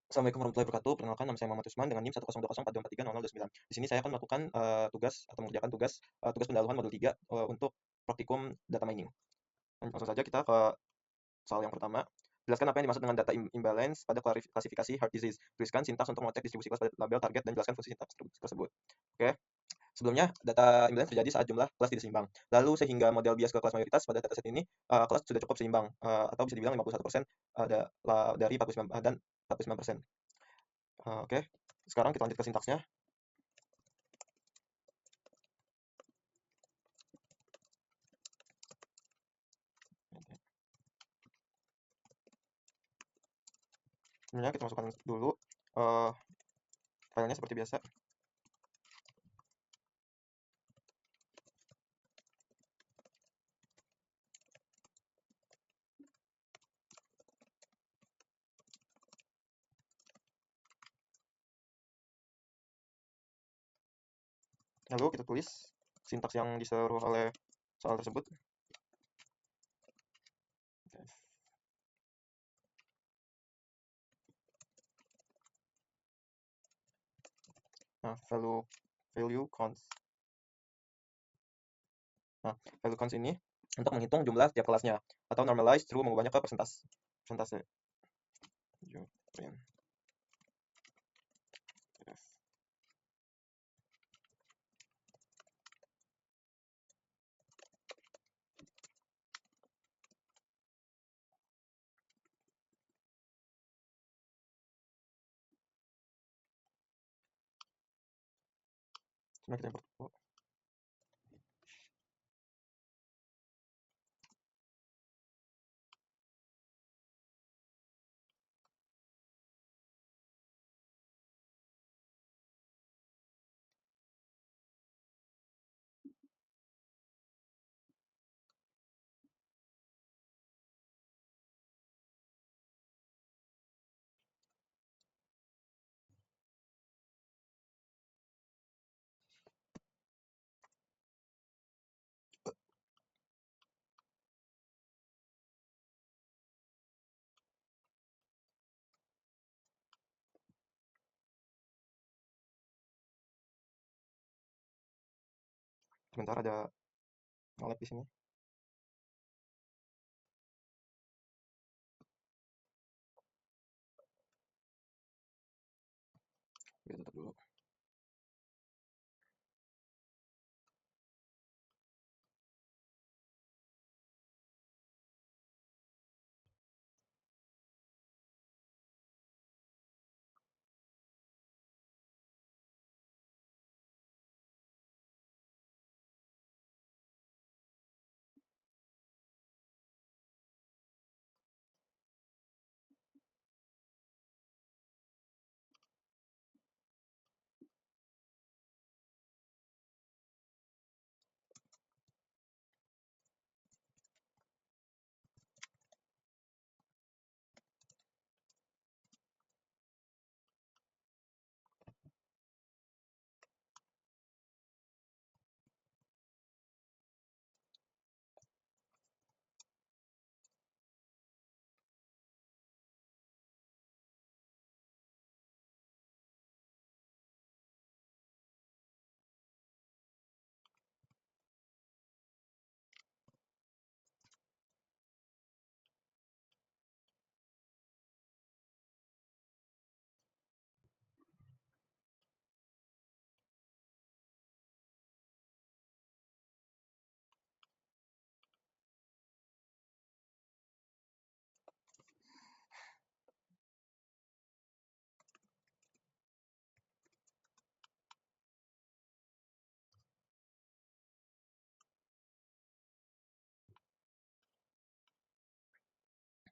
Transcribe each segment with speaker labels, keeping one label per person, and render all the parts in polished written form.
Speaker 1: Assalamualaikum warahmatullahi wabarakatuh. Perkenalkan, nama saya Muhammad Usman dengan NIM 1020424300029. Di sini saya akan melakukan tugas atau mengerjakan tugas pendahuluan modul 3 untuk praktikum data mining. Langsung saja kita ke soal yang pertama. Jelaskan apa yang dimaksud dengan data imbalance pada klasifikasi heart disease. Tuliskan sintaks untuk mengecek distribusi kelas pada label target dan jelaskan fungsi sintaks tersebut. Oke. Sebelumnya, data imbalance terjadi saat jumlah kelas tidak seimbang. Lalu sehingga model bias ke kelas mayoritas pada dataset ini, kelas sudah cukup seimbang, atau bisa dibilang 51% dari 49 dan 49%. Oke, sekarang kita lanjut ke sintaksnya. Sebenarnya kita masukkan dulu filenya seperti biasa. Lalu kita tulis sintaks yang disuruh oleh soal tersebut. Nah, value counts. Nah, value counts ini untuk menghitung jumlah setiap kelasnya atau normalize through mengubahnya ke persentase. Sebenarnya kita import dulu. Sebentar, ada nge-lag di sini. Kita tutup dulu.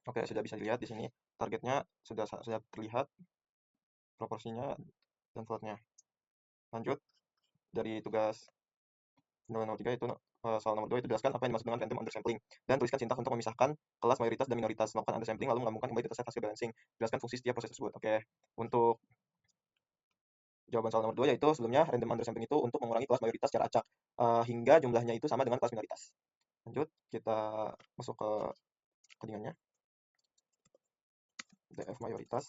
Speaker 1: Oke, sudah bisa dilihat di sini targetnya sudah terlihat proporsinya dan slotnya. Lanjut dari tugas nomor 3 itu soal nomor 2 itu jelaskan apa yang dimaksud dengan random undersampling dan tuliskan sintaks untuk memisahkan kelas mayoritas dan minoritas. Melakukan undersampling lalu menggabungkan kembali dataset hasil balancing. Jelaskan fungsi setiap proses tersebut. Oke, untuk jawaban soal nomor 2 yaitu sebelumnya random undersampling itu untuk mengurangi kelas mayoritas secara acak hingga jumlahnya itu sama dengan kelas minoritas. Lanjut, kita masuk ke codingannya. Df mayoritas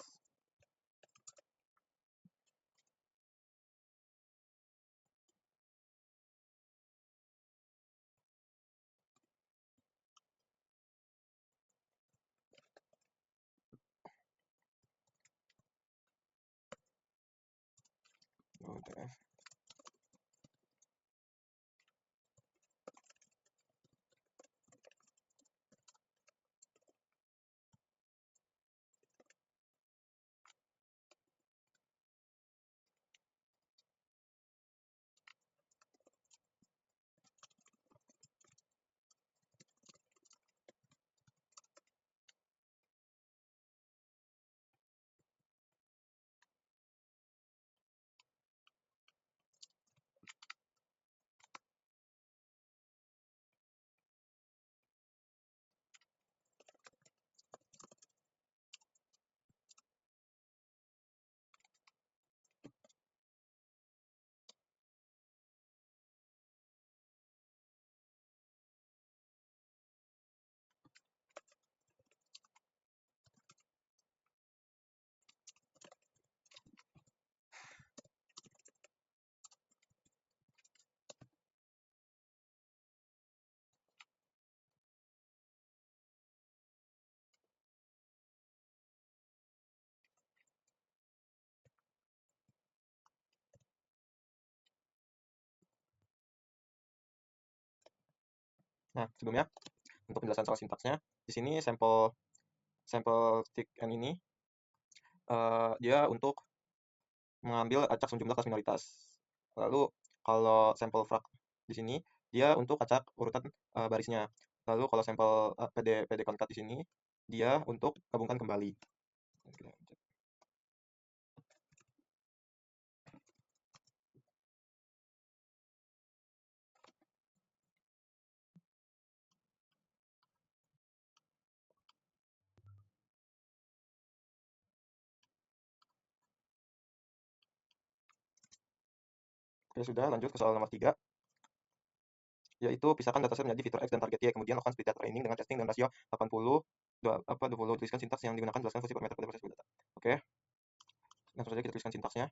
Speaker 1: UTF. Nah, sebelumnya untuk penjelasan soal sintaksnya, di sini sampel sampel tick n ini dia untuk mengambil acak sejumlah kelas minoritas. Lalu kalau sampel frac di sini dia untuk acak urutan barisnya. Lalu kalau sampel PD concat di sini dia untuk gabungkan kembali. Oke, sudah lanjut ke soal nomor 3, yaitu pisahkan dataset menjadi fitur X dan target Y, kemudian lakukan split data training dengan testing dan rasio 80 20, tuliskan sintaks yang digunakan, jelaskan fungsi parameter pada proses data. Oke, langsung saja kita tuliskan sintaksnya.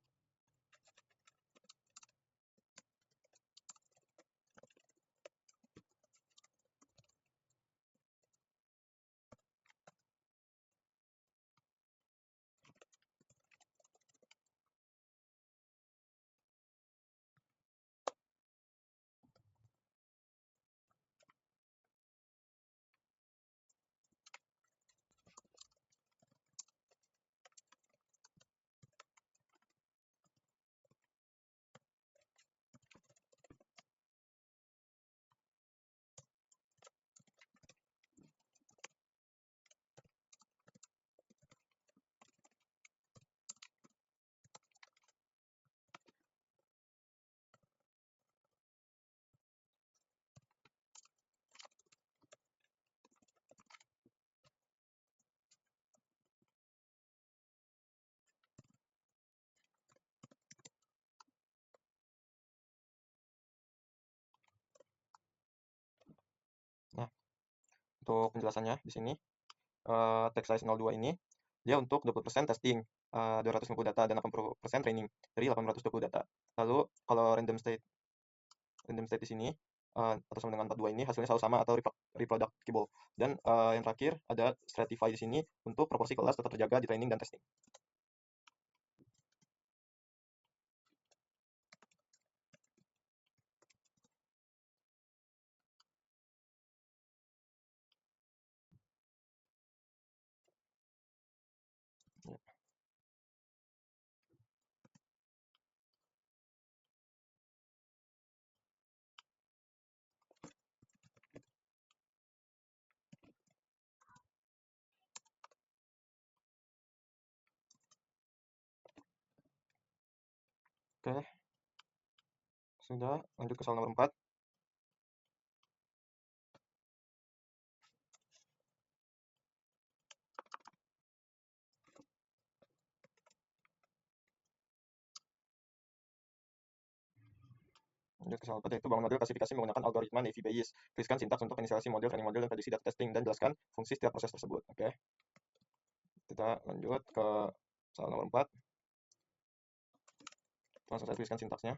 Speaker 1: Nah, untuk penjelasannya di sini text size 02 ini dia untuk 20% testing, 250 data dan 80% training dari 820 data. Lalu kalau random state di sini atau sama dengan 42 ini hasilnya selalu sama atau reproducible. Dan yang terakhir ada stratify di sini untuk proporsi kelas tetap terjaga di training dan testing. Oke, sudah lanjut ke soal nomor 4. Lanjut ke soal 4, yaitu bangun model klasifikasi menggunakan algoritma Naive Bayes. Tuliskan sintaks untuk inisialisasi model, training model, dan prediksi data testing, dan jelaskan fungsi setiap proses tersebut. Oke, kita lanjut ke soal nomor 4. Langsung saya tuliskan sintaksnya.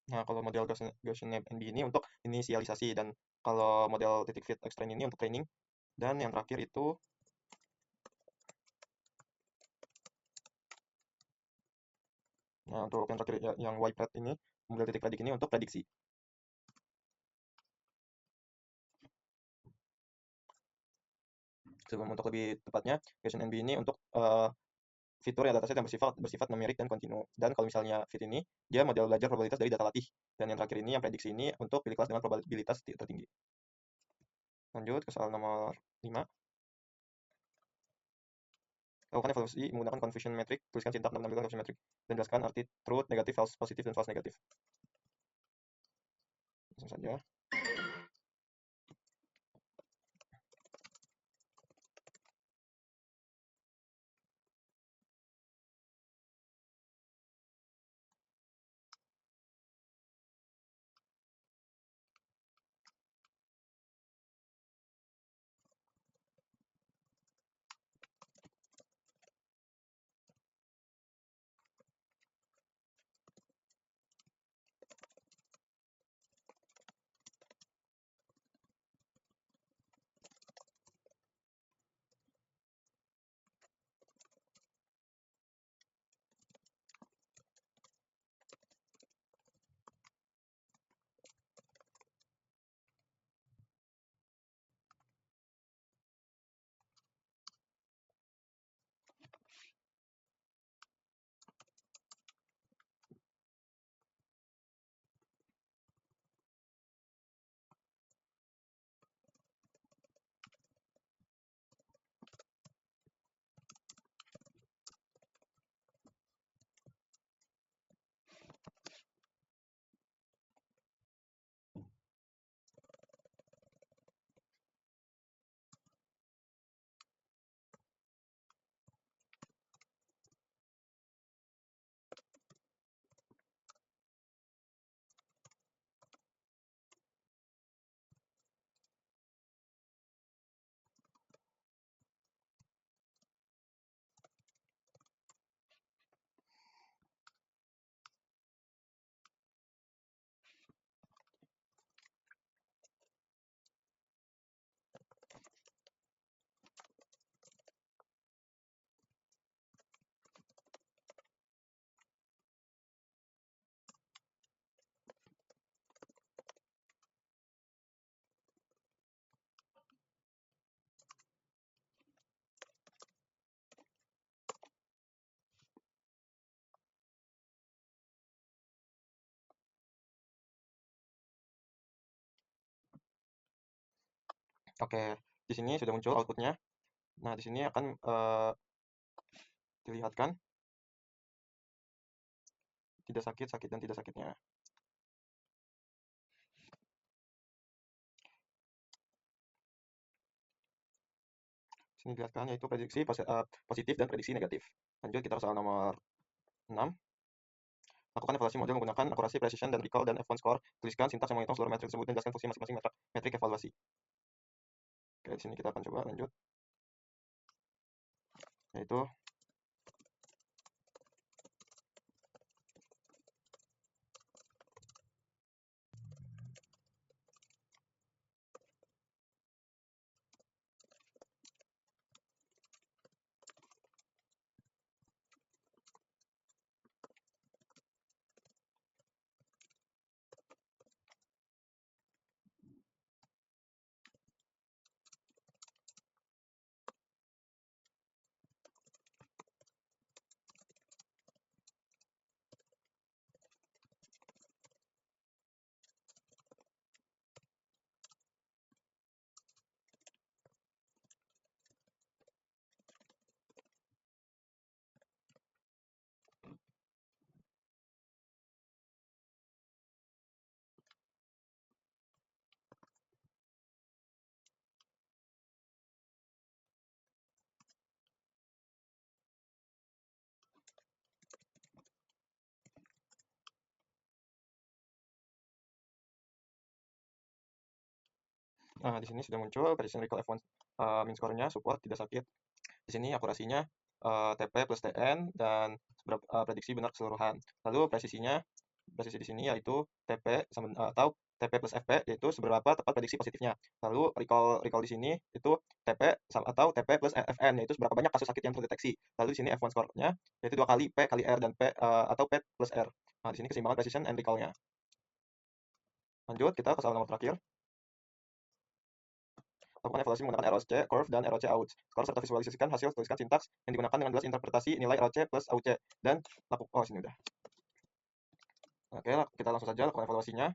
Speaker 1: Nah, kalau model Gaussian NB ini untuk inisialisasi, dan kalau model titik fit extrain ini untuk training, dan yang terakhir itu nah untuk yang terakhir yang YPRED ini, model titik predik ini untuk prediksi. Sebelum untuk lebih tepatnya, Gaussian NB ini untuk fitur ya dataset yang bersifat numerik dan kontinu. Dan kalau misalnya fit ini, dia model belajar probabilitas dari data latih. Dan yang terakhir ini, yang prediksi ini untuk pilih kelas dengan probabilitas tertinggi. Lanjut ke soal nomor 5. Lakukan evaluasi menggunakan confusion metric, tuliskan sintak dan menampilkan confusion metric, dan jelaskan arti truth, negatif, false positif, dan false negatif. Langsung saja. Oke, di sini sudah muncul outputnya. Nah, di sini akan dilihatkan tidak sakit, sakit, dan tidak sakitnya. Di sini dilihatkan yaitu prediksi positif dan prediksi negatif. Lanjut kita ke soal nomor 6. Lakukan evaluasi model menggunakan akurasi, precision, dan recall, dan F1 score. Tuliskan sintaks yang menghitung seluruh metrik tersebut dan jelaskan fungsi masing-masing metrik evaluasi. Oke, di sini kita akan coba lanjut. Yaitu di sini sudah muncul precision recall F1 min score-nya support tidak sakit. Di sini akurasinya TP plus TN dan prediksi benar keseluruhan. Lalu presisinya presisi di sini yaitu atau TP plus FP, yaitu seberapa tepat prediksi positifnya. Lalu recall di sini itu TP atau TP plus FN, yaitu seberapa banyak kasus sakit yang terdeteksi. Lalu di sini F1 score-nya yaitu 2 kali P kali R dan P atau P plus R. Nah, di sini keseimbangan precision and recall-nya. Lanjut kita ke soal nomor terakhir. Lakukan evaluasi menggunakan ROC curve dan ROC AUC. Skor serta visualisasikan hasil, tuliskan sintaks yang digunakan dengan jelas interpretasi nilai ROC plus AUC dan sini udah. Oke, kita langsung saja lakukan evaluasinya.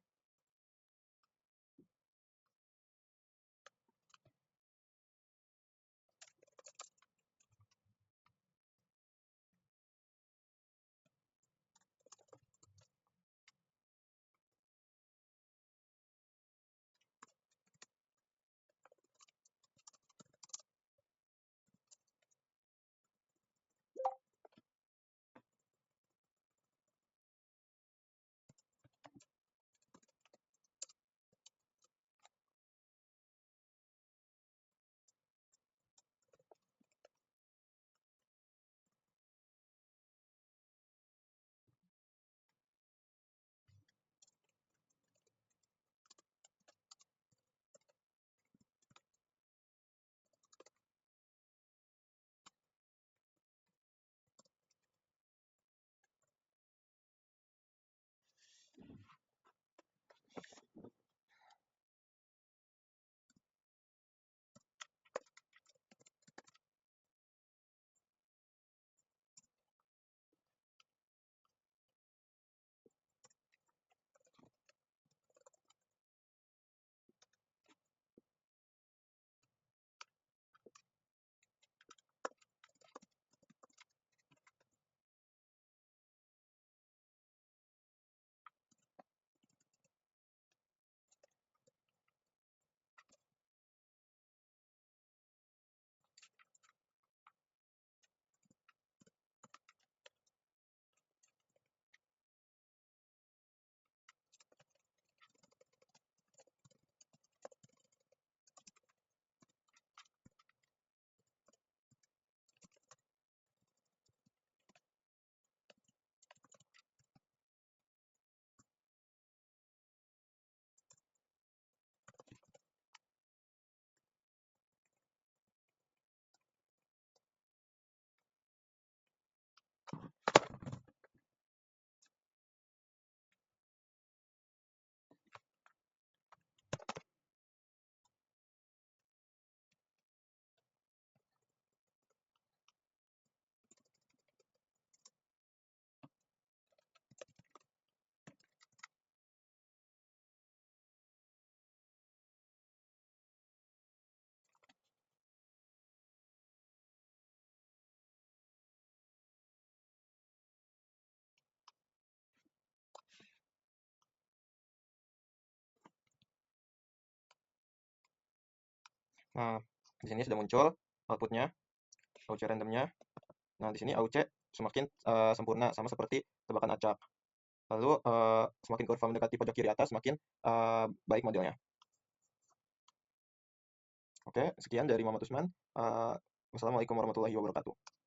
Speaker 1: Nah, di sini sudah muncul outputnya, AUC randomnya. Nah, di sini AUC semakin sempurna, sama seperti tebakan acak. Lalu semakin kurva mendekati pojok kiri atas, semakin baik modelnya. Oke, sekian dari Muhammad Usman. Wassalamualaikum warahmatullahi wabarakatuh.